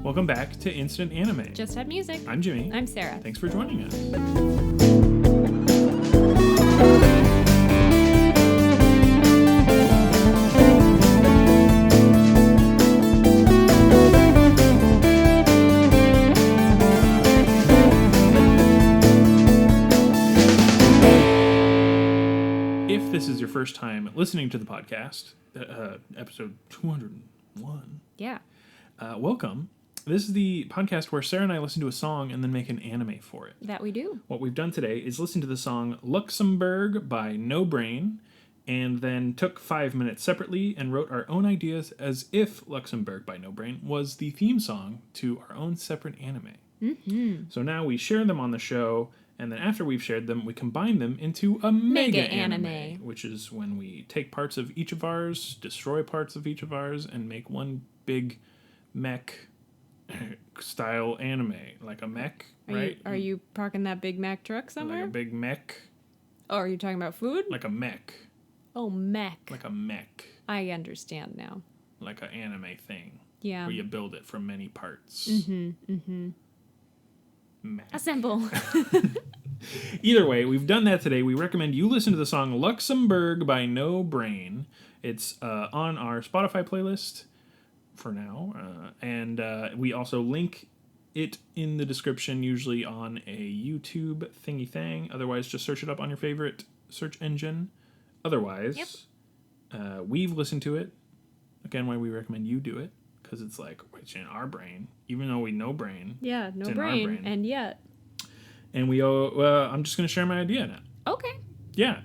Welcome back to Instant Anime. Just Had Music. I'm Jimmy. I'm Sarah. Thanks for joining us. If this is your first time listening to the podcast, episode 201, Yeah. welcome. This is the podcast where Sarah and I listen to a song and then make an anime for it. That we do. What we've done today is listen to the song Luxembourg by No Brain, and then took 5 minutes separately and wrote our own ideas as if Luxembourg by No Brain was the theme song to our own separate anime. Mm-hmm. So now we share them on the show, and then after we've shared them, we combine them into a mega anime, which is when we take parts of each of ours, destroy parts of each of ours, and make one big mech style anime, like a mech, right? Are you parking that Big Mac truck Like somewhere? a big mech, Oh, are you talking about food? like a mech, Oh, mech. like a mech, I understand now. like an anime thing, Yeah. where you build it from many parts. Mech. Assemble. Either way, we've done that today. We recommend you listen to the song Luxembourg by No Brain. It's on our Spotify playlist for now. And we also link it in the description, usually on a YouTube thingy thing. Otherwise, just search it up on your favorite search engine. Otherwise, we've listened to it. Again, why we recommend you do it. Because it's like, it's in our brain. Even though we know brain. Yeah, It's no in our brain. brain. And yet. And I'm just going to share my idea now. Okay. Yeah.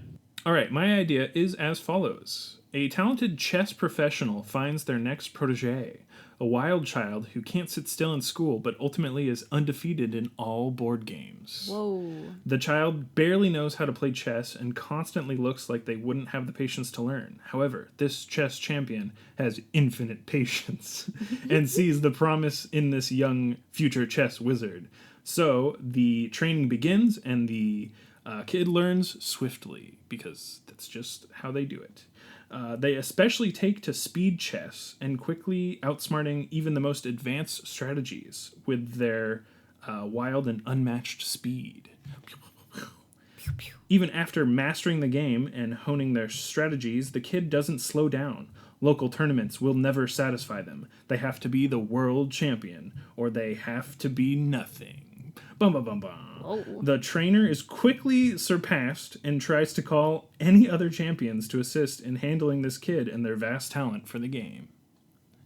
All right, my idea is as follows. A talented chess professional finds their next protege, a wild child who can't sit still in school but ultimately is undefeated in all board games. Whoa. The child barely knows how to play chess and constantly looks like they wouldn't have the patience to learn. However, this chess champion has infinite patience and sees the promise in this young future chess wizard. So the training begins and the kid learns swiftly because that's just how they do it. They especially take to speed chess and quickly outsmarting even the most advanced strategies with their wild and unmatched speed. Even after mastering the game and honing their strategies, the kid doesn't slow down. Local tournaments will never satisfy them. They have to be the world champion, or they have to be nothing. Bum bum bum bum. Oh. The trainer is quickly surpassed and tries to call any other champions to assist in handling this kid and their vast talent for the game.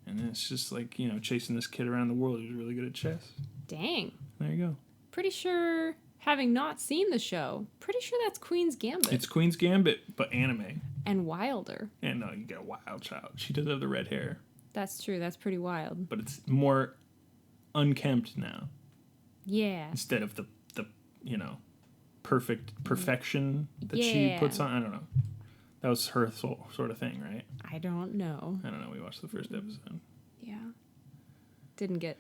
And then it's just like, chasing this kid around the world who's really good at chess. Dang. There you go. Pretty sure, having not seen the show, pretty sure that's Queen's Gambit. It's Queen's Gambit, but anime. And Wilder. And no, you get a wild child. She does have the red hair, That's true. That's pretty wild. but it's more unkempt now Yeah. instead of the perfection that she Yeah. puts on. I don't know. That was her sort of thing, right? I don't know. I don't know. We watched the first episode. Yeah. Didn't get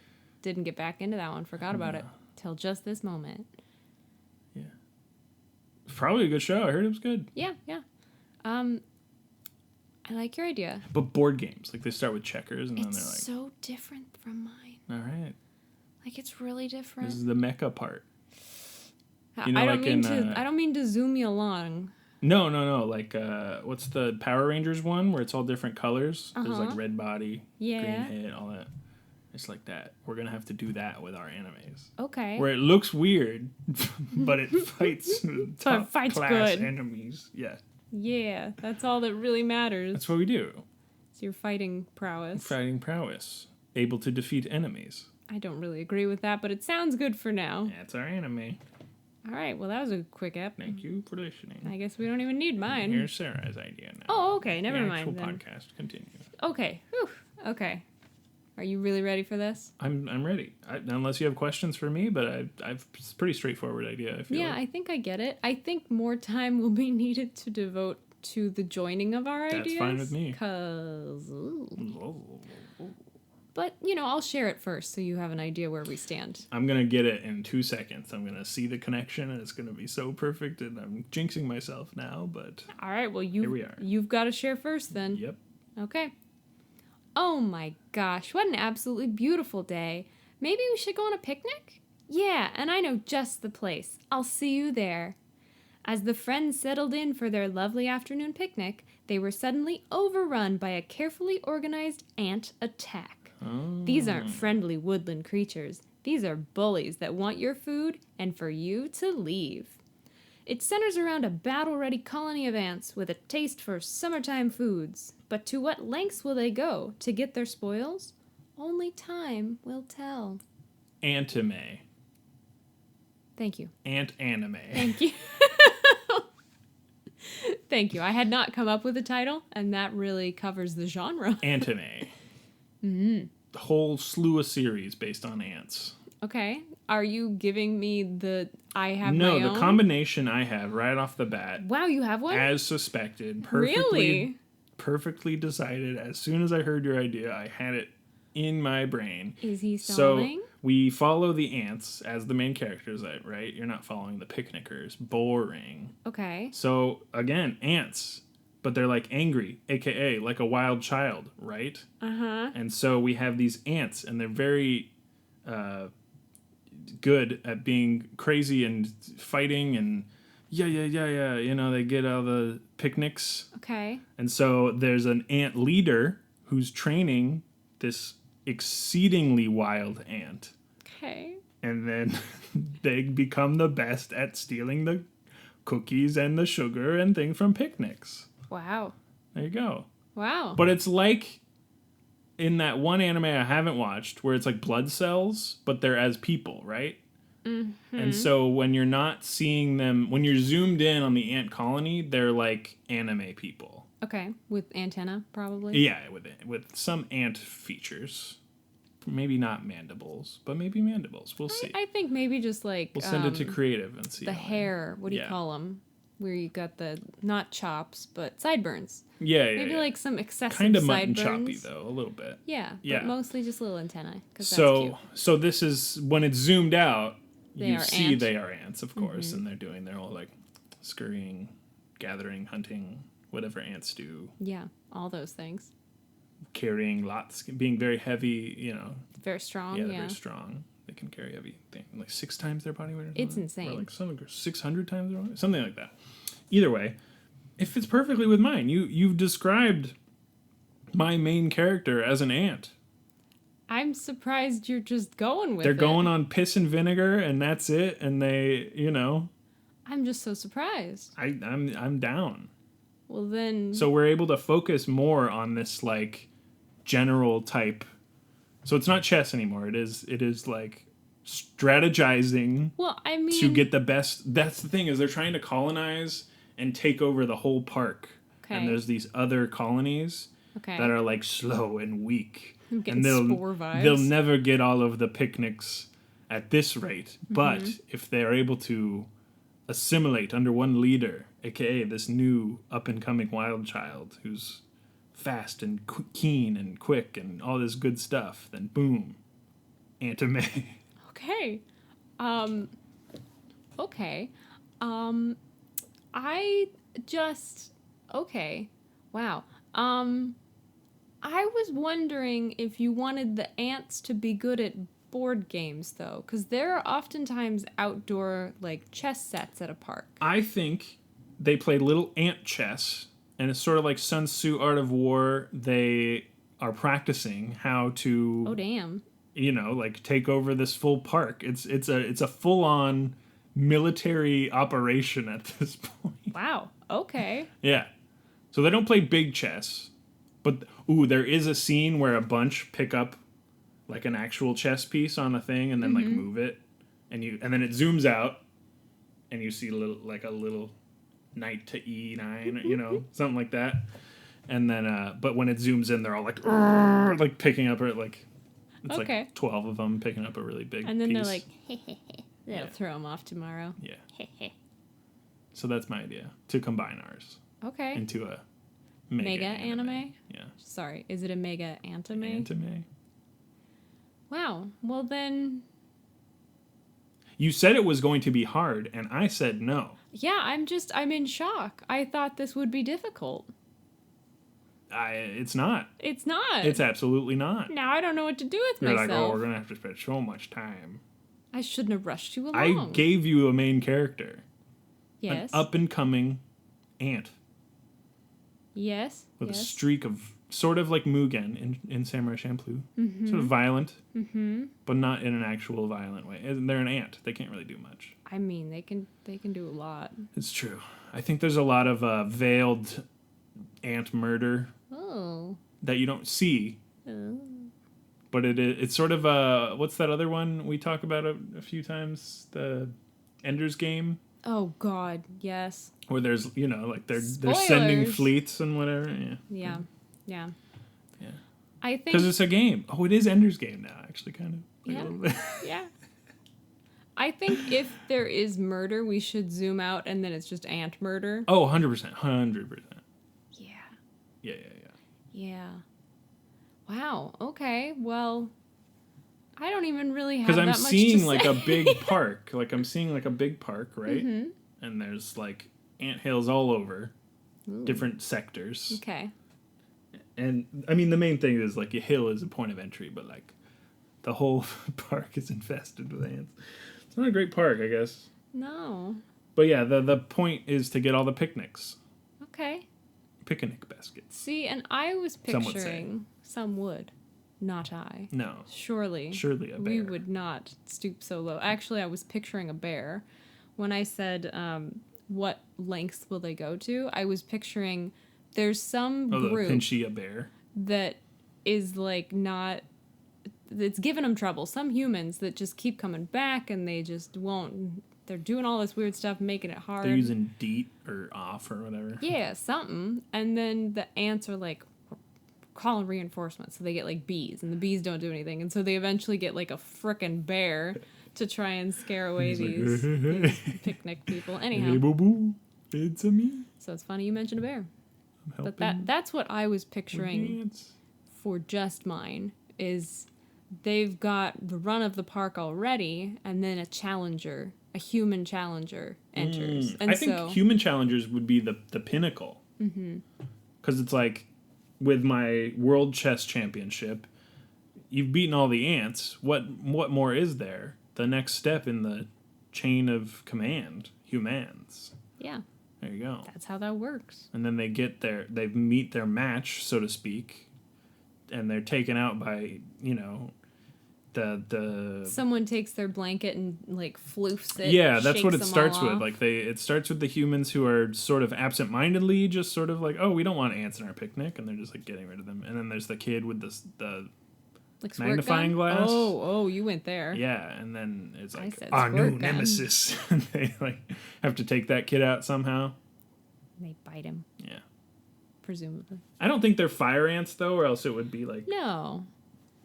back into that one. Forgot about it till just this moment. Yeah. It's probably a good show. I heard it was good. Yeah. I like your idea. But board games, like they start with checkers and then It's they're like, so different from mine. all right, Like it's really different. this is the mecha part. I you know, don't like mean in, I don't mean to zoom you along. No. Like, what's the Power Rangers one where it's all different colors? There's like red body, Yeah. green head, all that. It's like that. We're going to have to do that with our animes. Okay. Where it looks weird, but it fights top fights class good. enemies. Yeah. Yeah, that's all that really matters. That's what we do. It's your fighting prowess. Fighting prowess. Able to defeat enemies. I don't really agree with that, but it sounds good for now. That's our anime. All right, well, that was a quick ep. Thank you for listening. I guess we don't even need mine. Here's Sarah's idea now. Oh, okay, never the mind. actual Then. podcast continues. Okay, whew. Okay. Are you really ready for this? I'm ready. Unless you have questions for me, but I've it's a pretty straightforward idea. I feel Yeah, like. I think I get it. I think more time will be needed to devote to the joining of our ideas. That's fine with me. But, I'll share it first so you have an idea where we stand. I'm gonna get it in 2 seconds. I'm gonna see the connection, and it's gonna be so perfect. And I'm jinxing myself now, but All right, well, Here we are. you've got to share first then. yep. Okay. Oh my gosh, what an absolutely beautiful day. Maybe we should go on a picnic? Yeah, and I know just the place. I'll see you there. As the friends settled in for their lovely afternoon picnic, they were suddenly overrun by a carefully organized ant attack. Oh. These aren't friendly woodland creatures. These are bullies that want your food and for you to leave. It centers around a battle-ready colony of ants with a taste for summertime foods. But to what lengths will they go to get their spoils? Only time will tell. Antime. Thank you. Ant anime. Thank you. Thank you. I had not come up with a title, and that really covers the genre. Antime. Mm-hmm. The whole slew of series based on ants. Okay. Are you giving me the I have No, my own? the combination I have right off the bat, Wow, you have one? as suspected, Really? perfectly decided. As soon as I heard your idea, I had it in my brain. Is he So stalling? we follow the ants as the main characters, right? You're not following the picnickers. Boring. Okay. So again, ants, but they're like angry, aka like a wild child, right? Uh-huh. And so we have these ants, and they're very good at being crazy and fighting and yeah. You know, they get all the picnics. Okay. And so there's an ant leader who's training this exceedingly wild ant. Okay. And then they become the best at stealing the cookies and the sugar and things from picnics. Wow. There you go. Wow. But it's like in that one anime I haven't watched where it's like blood cells, but they're as people, right? Mm-hmm. And so when you're not seeing them, when you're zoomed in on the ant colony, they're like anime people. Okay. With antenna, probably? Yeah, with some ant features. Maybe not mandibles, but maybe mandibles. We'll see. I think maybe just like We'll send it to creative and see. the how hair. What do you Yeah. call them? Where you got the not chops, but sideburns. Yeah. Maybe like some excessive kind of mutton sideburns. choppy though, a little bit. Yeah, Yeah. but mostly just little antennae. 'Cause that's So cute. so this is when it's zoomed out. They You are see ant. they are ants, of course, and they're doing their whole like scurrying, gathering, hunting, whatever ants do, Yeah, all those things. carrying lots, being very heavy. You know, Very strong. yeah, Yeah. they're very strong. They can carry heavy things, like 6 times their body weight. Or It's something. insane. Or like 600 times their body weight, something like that. Either way, it fits perfectly with mine. You've described my main character as an ant. I'm surprised you're just going with They're it. going on piss and vinegar, and that's it. And they, you know, I'm just so surprised. I'm down. Well then. So we're able to focus more on this like general type. So it's not chess anymore. It is like strategizing Well, I mean. to get the best. That's the thing, is they're trying to colonize and take over the whole park. Okay. And there's these other colonies Okay. that are like slow and weak. I'm getting And spore vibes. they'll never get all of the picnics at this rate. Mm-hmm. But if they're able to assimilate under one leader, aka this new up and coming wild child who's fast and keen and quick and all this good stuff, then boom, anime. Okay. Okay. I just okay. Wow. I was wondering if you wanted the ants to be good at board games though, cuz there are oftentimes outdoor like chess sets at a park. I think they play little ant chess, and it's sort of like Sun Tzu Art of War. They are practicing how to Oh damn. you know, like take over this full park. It's a full on military operation at this point. Wow. Okay. Yeah. So they don't play big chess, but there is a scene where a bunch pick up like an actual chess piece on a thing and then like move it, and then it zooms out, and you see a little knight to E9, you know, something like that. And then but when it zooms in, they're all like "Arr!" like picking up it like. It's Okay. like 12 of them picking up a really big And then piece. they're like, that'll Yeah. throw them off tomorrow. Yeah. So that's my idea, to combine ours Okay. into a Mega anime? Yeah. Sorry, is it a mega anime? Anime. Wow. Well then, You said it was going to be hard, and I said no. yeah, I'm in shock. I thought this would be difficult. It's not. It's not. It's absolutely not. Now I don't know what to do with You're myself. like, oh, we're gonna have to spend so much time. I shouldn't have rushed you along. I gave you a main character. Yes. An up-and-coming ant. Yes. With a yes. streak of, sort of like Mugen in Samurai Champloo. Mm-hmm. Sort of violent, Mm-hmm. but not in an actual violent way. And they're an ant. They can't really do much. I mean, they can do a lot. It's true. I think there's a lot of veiled ant murder Oh. that you don't see. But it's sort of what's that other one we talk about a few times? The Ender's Game, Oh God, yes. where there's like they're sending Spoilers. fleets and whatever. Yeah. Yeah. Yeah. Yeah. I think. Because it's a game. Oh, it is Ender's Game now, actually, kind of. Like Yeah. a little bit. Yeah. I think if there is murder, we should zoom out and then it's just ant murder. Oh, 100%. 100%. Yeah. Yeah. Yeah. Wow. Okay. Well, I don't even really have Because that I'm much seeing to like say. a big park. Like I'm seeing like a big park, right? Mm-hmm. And there's like ant hills all over, Ooh. different sectors. Okay. And I mean, the main thing is like a hill is a point of entry, but like the whole park is infested with ants. It's not a great park, I guess. No. But yeah, the point is to get all the picnics, Okay. picnic baskets. See, and I was Some would say. picturing some would, not I. No, Surely surely a bear. we would not stoop so low. Actually, I was picturing a bear. When I said, what lengths will they go to? I was picturing there's some Oh, the group Pinchia bear. that is like not, it's giving them trouble. Some humans that just keep coming back and they just won't, they're doing all this weird stuff, making it hard. They're using DEET or off or whatever. Yeah, something. And then the ants are like calling reinforcements. So they get like bees, and the bees don't do anything. And so they eventually get like a frickin' bear to try and scare away He's like, these picnic people. Hey, Anyhow, boo boo, it's a me. so it's funny you mentioned a bear. I'm But helping that's what I was with picturing ants. for just mine, is they've got the run of the park already, and then a human challenger enters. And I think so, human challengers would be the pinnacle. Because it's like, with my world chess championship, you've beaten all the ants. What more is there? The next step in the chain of command, humans. yeah, There you go. that's how that works. And then they meet their match, so to speak, and they're taken out by, the Someone takes their blanket and like floofs it. yeah, that's what shakes it them starts all with. off. Like it starts with the humans who are sort of absent-mindedly just sort of like, oh, we don't want ants in our picnic, and they're just like getting rid of them. And then there's the kid with the Like squirt magnifying gun? glass. Oh, you went there. yeah, and then it's I like said our new squirt gun. nemesis, and they like have to take that kid out somehow. They bite him, Yeah, presumably. I don't think they're fire ants though, or else it would be like No,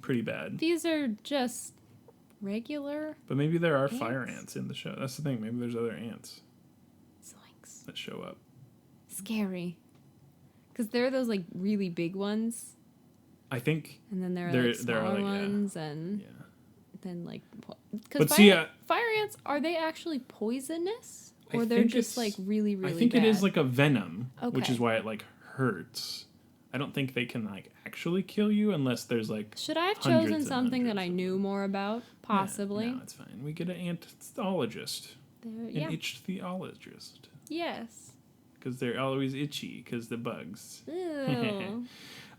pretty bad. these are just regular But maybe there are Ants? fire ants in the show. That's the thing. Maybe there's other ants zoinks. that show up. Scary. Because there are those like really big ones, I think. and then there are There- like there are, smaller like, yeah. ones, and Yeah. then like. But Because see, fire ants, are they actually poisonous, I or they're think just like it's- really really? I think bad? it is like a venom, which Okay. is why it like hurts. I don't think they can like actually kill you unless there's like. Should I have hundreds chosen and something that hundreds I of knew more about? Possibly. No, it's fine. We get an anthologist, There- an yeah. ichthyologist, Yes. because they're always itchy because the bugs. Ew.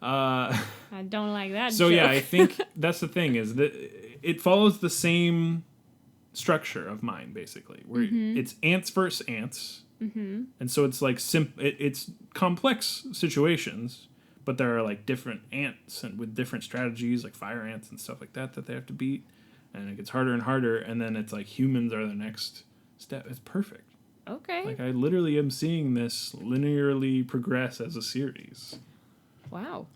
Uh, I don't like that. so yeah, I joke. think that's the thing is that it follows the same structure of mine basically, where it's ants versus ants, and so it's like it's complex situations, but there are like different ants and with different strategies, like fire ants and stuff like that they have to beat, and it gets harder and harder, and then it's like humans are the next step. It's perfect. Okay. Like I literally am seeing this linearly progress as a series. Wow.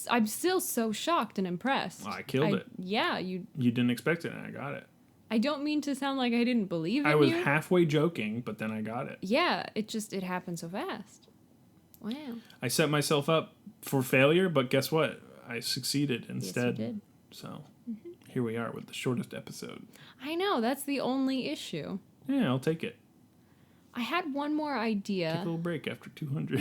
I'm still so shocked and impressed. Well, I killed it. Yeah, you. You didn't expect it, and I got it. I don't mean to sound like I didn't believe in I was you. halfway joking, but then I got it. Yeah, it happened so fast. Wow. I set myself up for failure, but guess what? I succeeded instead. Yes, you did. So here we are with the shortest episode. I know, that's the only issue. Yeah, I'll take it. I had one more Take a idea. little break after 200.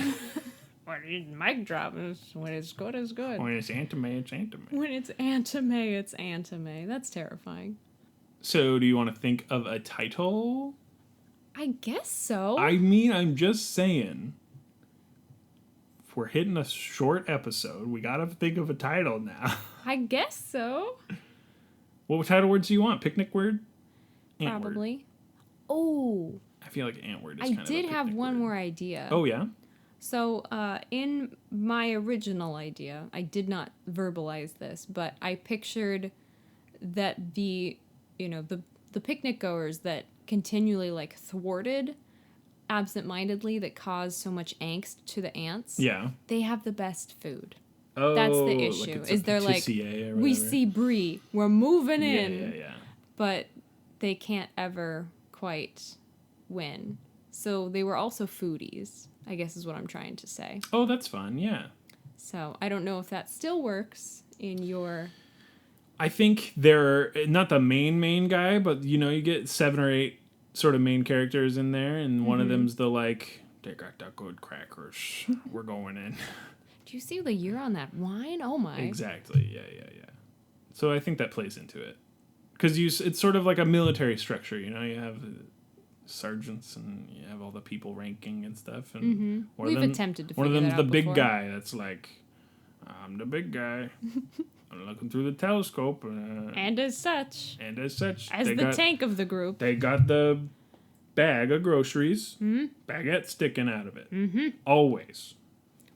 When it's mic drop, when it's good, it's good. When it's anime, it's anime. When it's anime, it's anime. That's terrifying. So, do you want to think of a title? I guess so. I mean, I'm just saying. If we're hitting a short episode, we gotta think of a title now. I guess so. What title words do you want? Picnic word? Ant word. Probably. Oh, I feel like ant word is I kind of a did have picnic one word. more idea. Oh, yeah? So, in my original idea, I did not verbalize this, but I pictured that the picnic goers that continually like thwarted absentmindedly that caused so much angst to the ants. Yeah. They have the best food. Oh, That's the like issue. it's a Is they're like, patissier or we whatever. see Brie, we're moving in, Yeah. but they can't ever quite win. So they were also foodies, I guess is what I'm trying to say. Oh, that's fun, yeah. So I don't know if that still works in your... I think they're not the main guy, but you get 7 or 8 sort of main characters in there, and one of them's the like, they got the good crackers. We're going in. Do you see the year on that wine? Oh my. Exactly. Yeah. So I think that plays into it. Because it's sort of like a military structure, you have sergeants and you have all the people ranking and stuff. And We've attempted to one of figure them's that the out big before. guy that's like, I'm the big guy. I'm looking through the telescope. And as such, And as such, as they the got, tank of the group. they got the bag of groceries, baguette sticking out of it. Mm-hmm. Always.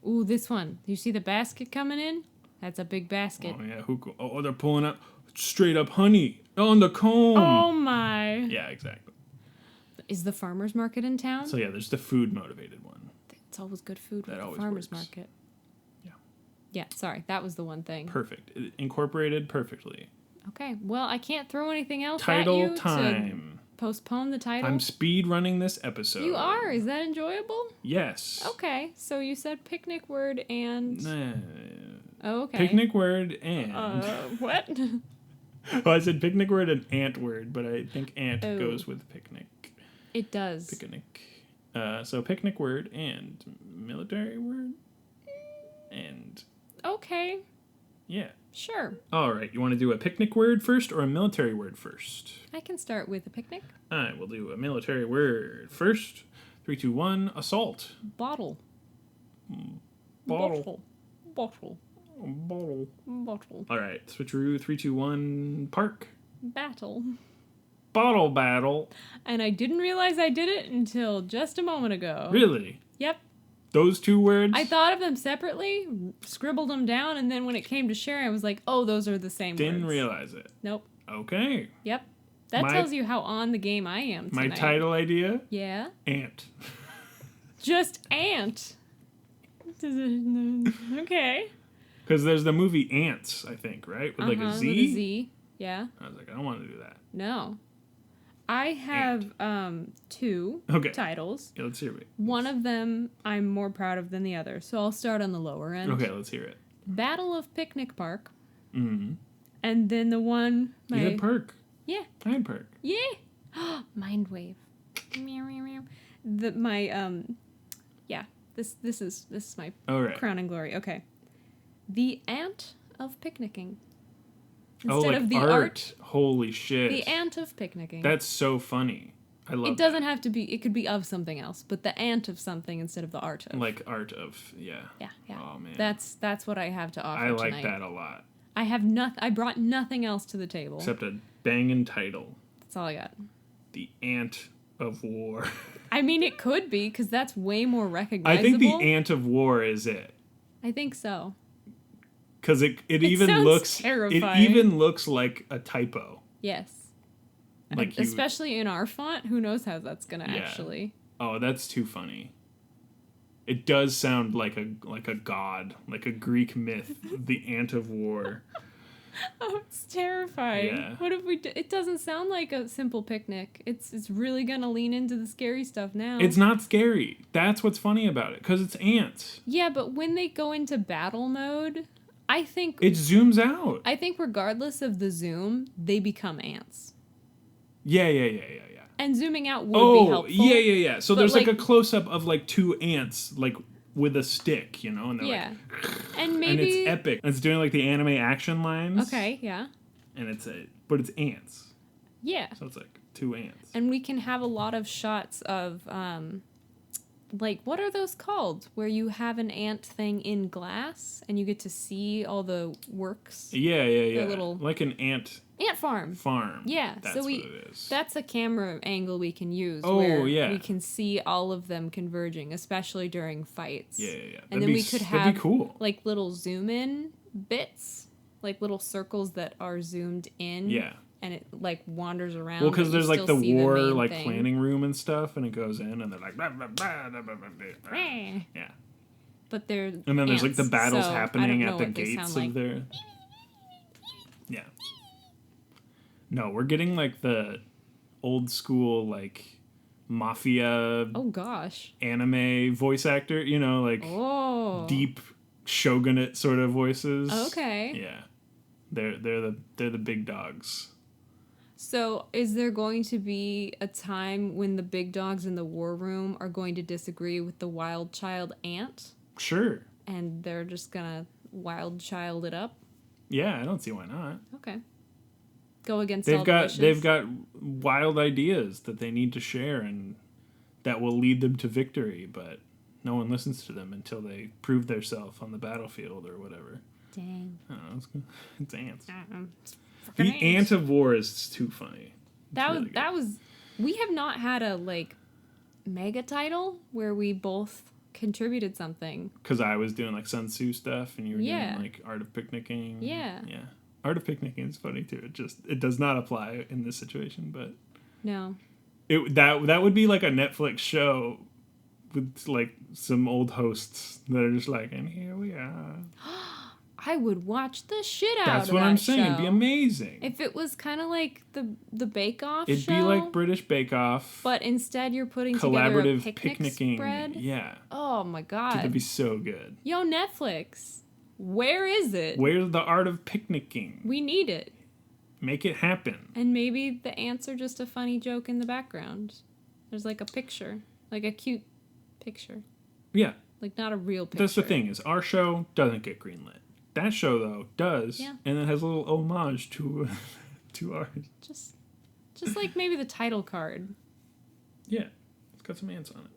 Ooh, this one. You see the basket coming in? That's a big basket. Oh, yeah. They're pulling out straight up honey on the comb. Oh my. Yeah, exactly. Is the farmer's market in town? So, yeah, there's the food motivated one. It's always good food That with the always farmer's works. market. Yeah. Yeah, sorry. That was the one thing. Perfect. It incorporated perfectly. Okay, well, I can't throw anything else at Title you to time. postpone the title. I'm speed running this episode. You are? Is that enjoyable? Yes. Okay, so you said picnic word and... Oh, okay. Picnic word and... What? Well, I said picnic word and ant word, but I think ant Oh. goes with picnic. It does. Picnic. So picnic word and military word and... Okay, Yeah. sure. All right. You want to do a picnic word first or a military word first? I can start with a picnic. I will do a military word first. 3, 2, 1. Assault. Bottle. Bottle. Bottle. Bottle. Bottle. All right. Switcheroo. 3, 2, 1. Park. Battle. Bottle battle. And I didn't realize I did it until just a moment ago. Really? Yep. Those 2 words? I thought of them separately, scribbled them down, and then when it came to sharing, I was like, oh, those are the same Didn't words. realize it. Nope. Okay. Yep. That My- tells you how on the game I am My tonight. title idea? Yeah. Ant. Just ant. Okay. Because there's the movie Ants, I think, right? With like a Z? With a Z. Yeah. I was like, I don't want to do that. No. I have 2 Okay. titles. Yeah, let's hear it. One of them I'm more proud of than the other, so I'll start on the lower end. Okay, let's hear it. Battle of Picnic Park. Mm-hmm. And then the one... You had Perk. Yeah. I had Perk. Yeah. Mind wave. Meow, meow, meow. This is my All right. crown and glory. Okay. The ant of picnicking. Oh, Instead like of the art. Holy shit. the ant of picnicking. That's so funny. I love It doesn't have to be, it could be of something else, but the ant of something instead of the art that. of. Like art of, yeah. Yeah. Oh, man. That's what I have to offer I like tonight. that a lot. I brought nothing else to the table. Except a banging title. That's all I got. The Ant of War. I mean, it could be, because that's way more I recognizable. think the Ant of War is it. I think so. Because it even sounds looks... terrifying. It even looks like a typo. Yes. Like Especially in our font, who knows how that's gonna Yeah. actually. Oh, that's too funny. It does sound like a god, like a Greek myth, the Ant of War. Oh, it's terrifying. Yeah. What if we? It doesn't sound like a simple picnic. It's really gonna lean into the scary stuff now. It's not scary. That's what's funny about it, because it's ants. Yeah, but when they go into battle mode, I think It zooms out. I think regardless of the zoom, they become ants. Yeah. And zooming out would be Oh, helpful. yeah. So But, there's like a like- close up of like 2 ants like with a stick, you know, and they're Yeah. like, And and maybe. it's epic. It's doing like the anime action lines. Okay, yeah. And but it's ants. Yeah. So it's like 2 ants. And we can have a lot of shots of, like, what are those called? Where you have an ant thing in glass and you get to see all the works. Yeah. little- Like an ant Ant farm. farm. Yeah, That's so what it is. that's a camera angle we can use. Oh, where yeah. we can see all of them converging, especially during fights. Yeah. And then we could have that'd be cool. like little zoom in bits, like little circles that are zoomed in. Yeah. And it like wanders around. Well, because but you there's like still the see war main like thing. planning room and stuff, and it goes in, and they're like, blah, blah, blah, blah, blah, blah, blah. Yeah. But they're And then there's like the ants, battles so I happening don't at know the what they gates sound of like. their. Yeah. No, we're getting like the old school like mafia Oh gosh. anime voice actor, you know, like Oh. deep shogunate sort of voices. Okay. Yeah. They're the big dogs. So, is there going to be a time when the big dogs in the war room are going to disagree with the wild child ant, Sure. and they're just gonna wild child it up? Yeah, I don't see why not. Okay. Go against all the wishes. They've got wild ideas that they need to share and that will lead them to victory, but no one listens to them until they prove themselves on the battlefield or whatever. Dang. I don't know. It's ants. It's The frickin' ant of war is too funny. That was really good. that was. We have not had a like mega title where we both contributed something. Because I was doing like Sun Tzu stuff and you were Yeah. doing like Art of Picnicking. Yeah. Yeah. Art of Picnicking is funny too. It does not apply in this situation, but No. that would be like a Netflix show with like some old hosts that are just like, and here we are. I would watch the shit out That's of what that I'm saying. It'd be show. amazing. If it was kind of like the Bake Off It'd show, be like British Bake Off. but instead you're putting together a collaborative picnic picnicking. spread. Yeah. Oh my god! That'd be so good. Yo, Netflix, where is it? Where's the art of picnicking? We need it. Make it happen. And maybe the ants are just a funny joke in the background. There's like a picture, like a cute picture, Yeah. like not a real picture. That's the thing is our show doesn't get greenlit. That show though does, Yeah. and it has a little homage to to ours. Just like maybe the title card. Yeah, it's got some ants on it.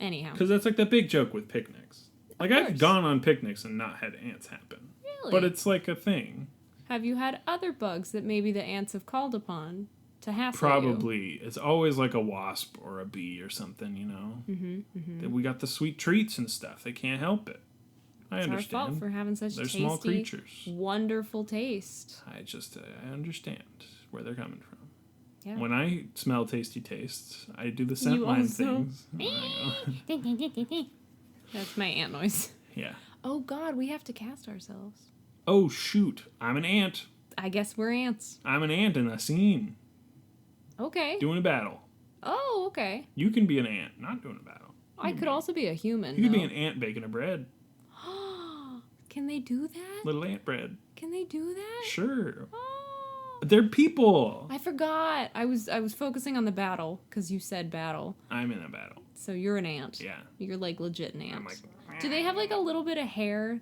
Anyhow, Because that's like the big joke with picnics. Like I've course. gone on picnics and not had ants happen, really, but it's like a thing. have you had other bugs that maybe the ants have called upon to hassle Probably it's always like a wasp or a bee or something, you know. That we got the sweet treats and stuff. They can't help it. I It's our understand. fault for having such They're tasty, small creatures. wonderful taste. I understand where they're coming from. Yeah. When I smell tasty tastes, I do the scent You line also- things. I go, That's my ant noise. yeah. Oh God, we have to cast ourselves. Oh shoot! I'm an ant. I guess we're ants. I'm an ant in a scene Okay. doing a battle. Oh, okay. You can be an ant, not doing a battle. I could also be a human. You could be though. an ant baking a bread. Can they do that? Little ant bread. Can they do that? Sure. Oh. They're people. I forgot. I was focusing on the battle because you said battle. I'm in a battle. So you're an ant. Yeah. You're like legit an ant. I'm like. Do they have like a little bit of hair,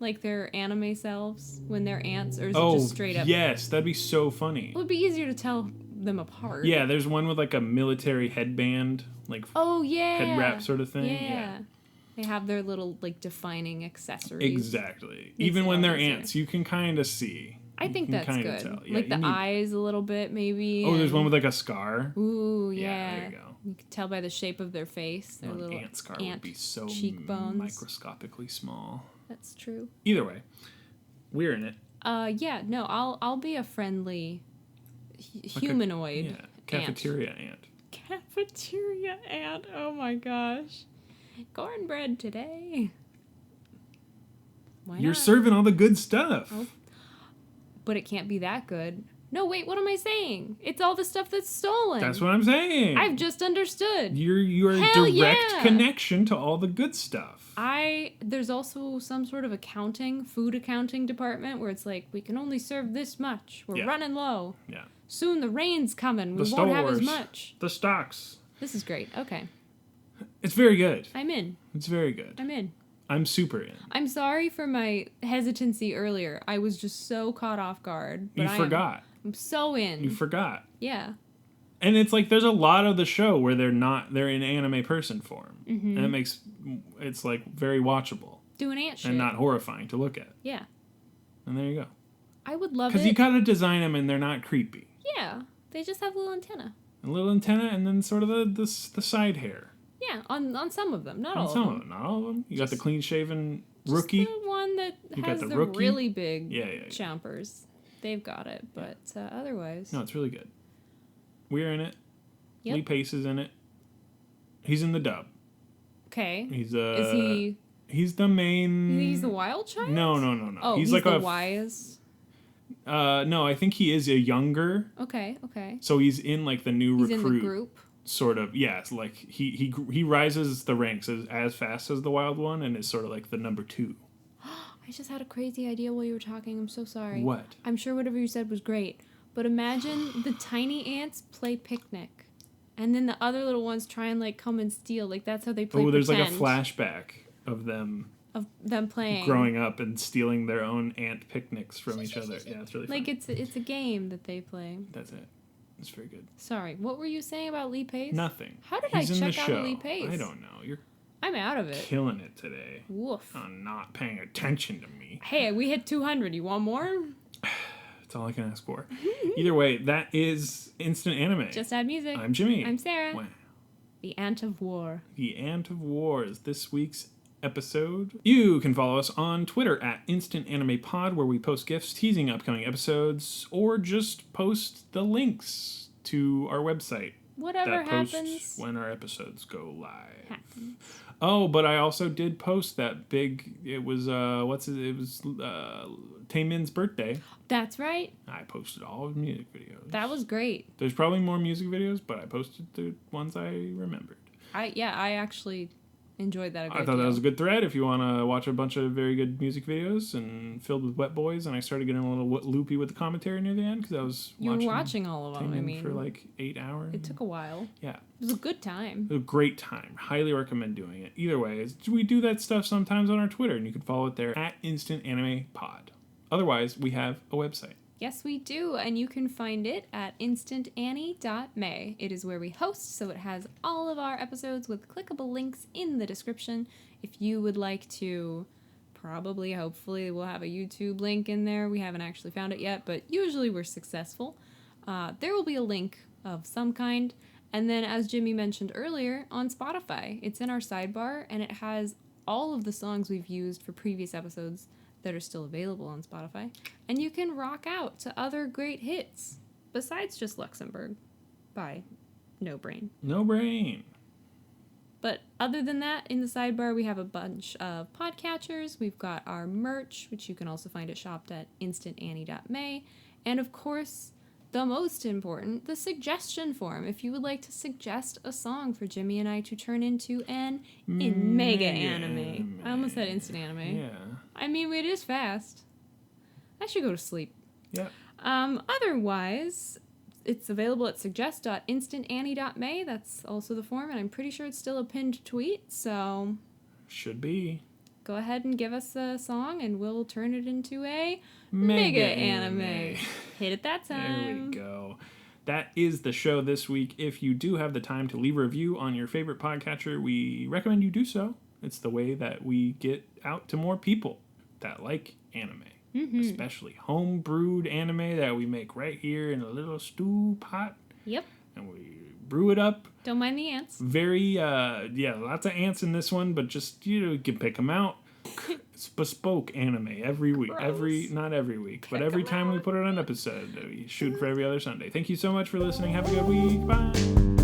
like their anime selves when they're ants, or is it Oh just straight up? yes, that'd be so funny. It would be easier to tell them apart. Yeah, there's one with like a military headband, like Oh yeah. head wrap sort of thing. Yeah. They have their little like defining accessories. Exactly. Makes Even it when a lot they're easier. ants, you can kind of see. I think You can that's kinda good. tell. Yeah, like you the need- eyes a little bit, maybe. Oh, there's and- one with like a scar. Ooh, Yeah, yeah. there you go. You can tell by the shape of their face. Their An little ant scar ant would be so cheekbones. microscopically small. That's true. Either way, we're in it. Yeah, no, I'll be a friendly humanoid Yeah, cafeteria ant. Cafeteria ant. Oh my gosh. Cornbread today. Why You're not? serving all the good stuff. Oh. But it can't be that good. No, wait, what am I saying? It's all the stuff that's stolen. That's what I'm saying. I've just understood. You're a Hell direct yeah. connection to all the good stuff. There's also some sort of food accounting department where it's like, we can only serve this much. We're Yeah. running low. Yeah. Soon the rain's coming. We The won't have as stores. much. The stocks. This is great. Okay. It's very good. I'm in. It's very good. I'm in. I'm super in. I'm sorry for my hesitancy earlier. I was just so caught off guard. But You forgot. I'm so in. You forgot. Yeah. And it's like there's a lot of the show where they're in anime person form. Mm-hmm. And it's like very watchable. Doing ant shit. And not horrifying to look at. Yeah. And there you go. I would love it. Because you gotta design them and they're not creepy. Yeah. They just have little antenna. A little antenna and then sort of the side hair. Yeah, on some of them, not On all some of of them. them, not all of them. You got the Just- clean shaven Just rookie. the one that You got has the the rookie. really big Yeah. chompers. They've got it, but otherwise. No, it's really good. We're in it. Yep. Lee Pace is in it. He's in the dub. Okay. He's Is he? He's the main. He's the wild child. No. Oh, he's like like the a. wise. No, I think he is a younger. Okay. So he's in like the new He's recruit. in the group. Sort of, yes. Like he rises the ranks as fast as the wild one, and is sort of like the number 2. I just had a crazy idea while you were talking. I'm so sorry. What? I'm sure whatever you said was great, but imagine the tiny ants play picnic, and then the other little ones try and like come and steal. Like that's how they play. Oh, there's like a pretend flashback of them playing. growing up and stealing their own ant picnics from each other. Yeah, it's really fun. Like it's a game that they play. That's it. It's very good. Sorry, what were you saying about Lee Pace? Nothing. How did He's I in check the out show. Lee Pace? I don't know. You're I'm out of it. killing it today Woof. on not paying attention to me. Hey, we hit 200. You want more? That's all I can ask for. Either way, that is Instant Anime. Just add music. I'm Jimmy. I'm Sarah. Wow. The Ant of War. The Ant of War is this week's episode. You can follow us on Twitter at Instant Anime Pod, where we post GIFs teasing upcoming episodes, or just post the links to our website Whatever that posts happens. when our episodes go live. Happens. Oh, but I also did post that big. It was Taemin's birthday. That's right. I posted all of the music videos. That was great. There's probably more music videos, but I posted the ones I remembered. I actually enjoyed that a I great thought that deal. was a good thread if you want to watch a bunch of very good music videos and filled with wet boys. And I started getting a little loopy with the commentary near the end because I was You were watching all of them. I Taemin mean, for like 8 hours. it took a while. Yeah. It was a good time. It was a great time. Highly recommend doing it. Either way, we do that stuff sometimes on our Twitter, and you can follow it there at Instant Anime Pod. Otherwise, we have a website. Yes, we do, and you can find it at instantannie.may. It is where we host, so it has all of our episodes with clickable links in the description. If you would like to, hopefully, we'll have a YouTube link in there. We haven't actually found it yet, but usually we're successful. There will be a link of some kind, and then, as Jimmy mentioned earlier, on Spotify. It's in our sidebar, and it has all of the songs we've used for previous episodes that are still available on Spotify, and you can rock out to other great hits besides just Luxembourg by No Brain. No brain. But other than that, in the sidebar we have a bunch of podcatchers. We've got our merch, which you can also find at shop.instantannie.may, and of course, the most important, the suggestion form. If you would like to suggest a song for Jimmy and I to turn into an mega anime. I almost said instant anime. Yeah. I mean, it is fast. I should go to sleep. Yeah. Otherwise, it's available at suggest.instantannie.may. That's also the form, and I'm pretty sure it's still a pinned tweet, so Should be. go ahead and give us a song, and we'll turn it into a mega anime. Hit it that time. There we go. That is the show this week. If you do have the time to leave a review on your favorite podcatcher, we recommend you do so. It's the way that we get out to more people that like anime. Especially home-brewed anime that we make right here in a little stew pot. Yep. And we brew it up. Don't mind the ants. Very, lots of ants in this one, but just, you can pick them out. It's bespoke anime every week. Gross. Not every week, but Pick every 'em time we out. put out an episode, we shoot for every other Sunday. Thank you so much for listening. Have a good week. Bye.